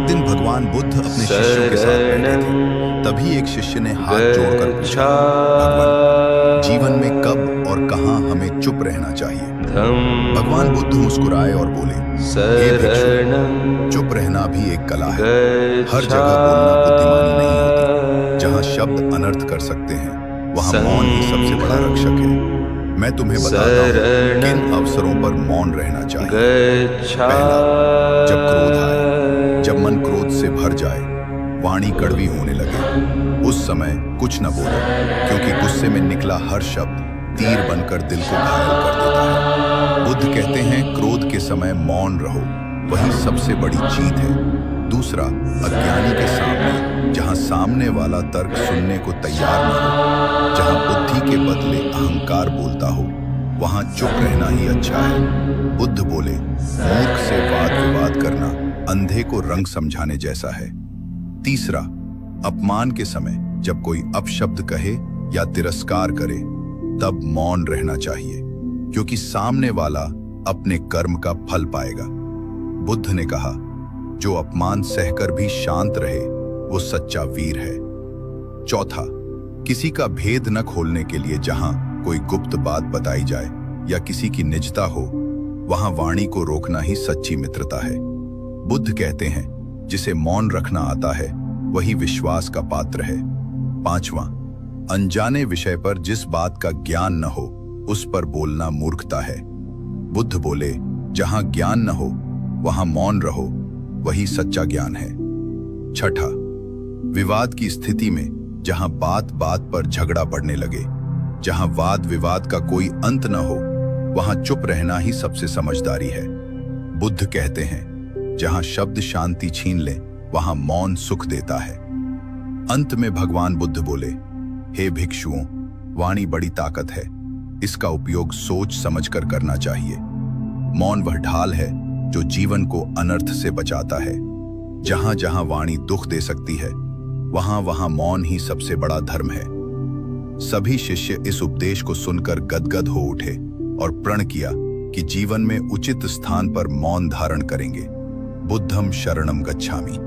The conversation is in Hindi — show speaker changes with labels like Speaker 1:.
Speaker 1: एक दिन भगवान बुद्ध अपने शिष्यों के साथ बैठे थे। तभी एक शिष्य ने हाथ जोड़कर पूछा, भगवान, जीवन में कब और कहाँ हमें चुप रहना चाहिए? भगवान बुद्ध मुस्कुराए और बोले, हे भिक्षु, चुप रहना भी एक कला है। हर जगह बोलना बुद्धिमानी नहीं होती। जहाँ शब्द अनर्थ कर सकते हैं, वहाँ मौन ही सबसे बड़ा रक्षक है। मैं तुम्हें बताता हूँ किन अवसरों पर मौन रहना चाहिए। पहला, जब क्रोध आए, जब मन क्रोध से भर जाए, वाणी कड़वी होने लगे, उस समय कुछ न बोलो, क्योंकि गुस्से में निकला हर शब्द तीर बनकर दिल को घायल कर देता है। बुद्ध कहते हैं, क्रोध के समय मौन रहो, वही सबसे बड़ी जीत है। दूसरा, अज्ञानी के सामने, जहां सामने वाला तर्क सुनने को तैयार न हो, जहां बुद्धि के बदले अहंकार बोलता हो, वहां चुप रहना ही अच्छा है। बुद्ध बोले, मूर्ख से वाद विवाद करना अंधे को रंग समझाने जैसा है। तीसरा, अपमान के समय जब कोई अपशब्द कहे या तिरस्कार करे, तब मौन रहना चाहिए, क्योंकि सामने वाला अपने कर्म का फल पाएगा। बुद्ध ने कहा, जो अपमान सहकर भी शांत रहे, वो सच्चा वीर है। चौथा, किसी का भेद न खोलने के लिए जहां कोई गुप्त बात बताई जाए या किसी की निजता हो, वहां वाणी को रोकना ही सच्ची मित्रता है। बुद्ध कहते हैं, जिसे मौन रखना आता है, वही विश्वास का पात्र है। पांचवां, अनजाने विषय पर जिस बात का ज्ञान न हो, उस पर बोलना मूर्खता है। बुद्ध बोले, जहां ज्ञान न हो, वहां मौन रहो, वही सच्चा ज्ञान है। छठा, विवाद की स्थिति में जहां बात बात पर झगड़ा बढ़ने लगे, जहां वाद विवाद का कोई अंत न हो, वहां चुप रहना ही सबसे समझदारी है। बुद्ध कहते हैं, जहां शब्द शांति छीन ले, वहां मौन सुख देता है। अंत में भगवान बुद्ध बोले, हे भिक्षुओं, वाणी बड़ी ताकत है, इसका उपयोग सोच समझकर करना चाहिए। मौन वह ढाल है जो जीवन को अनर्थ से बचाता है। जहां जहां वाणी दुख दे सकती है, वहां वहां मौन ही सबसे बड़ा धर्म है। सभी शिष्य इस उपदेश को सुनकर गदगद हो उठे और प्रण किया कि जीवन में उचित स्थान पर मौन धारण करेंगे। बुद्धं शरणं गच्छामि।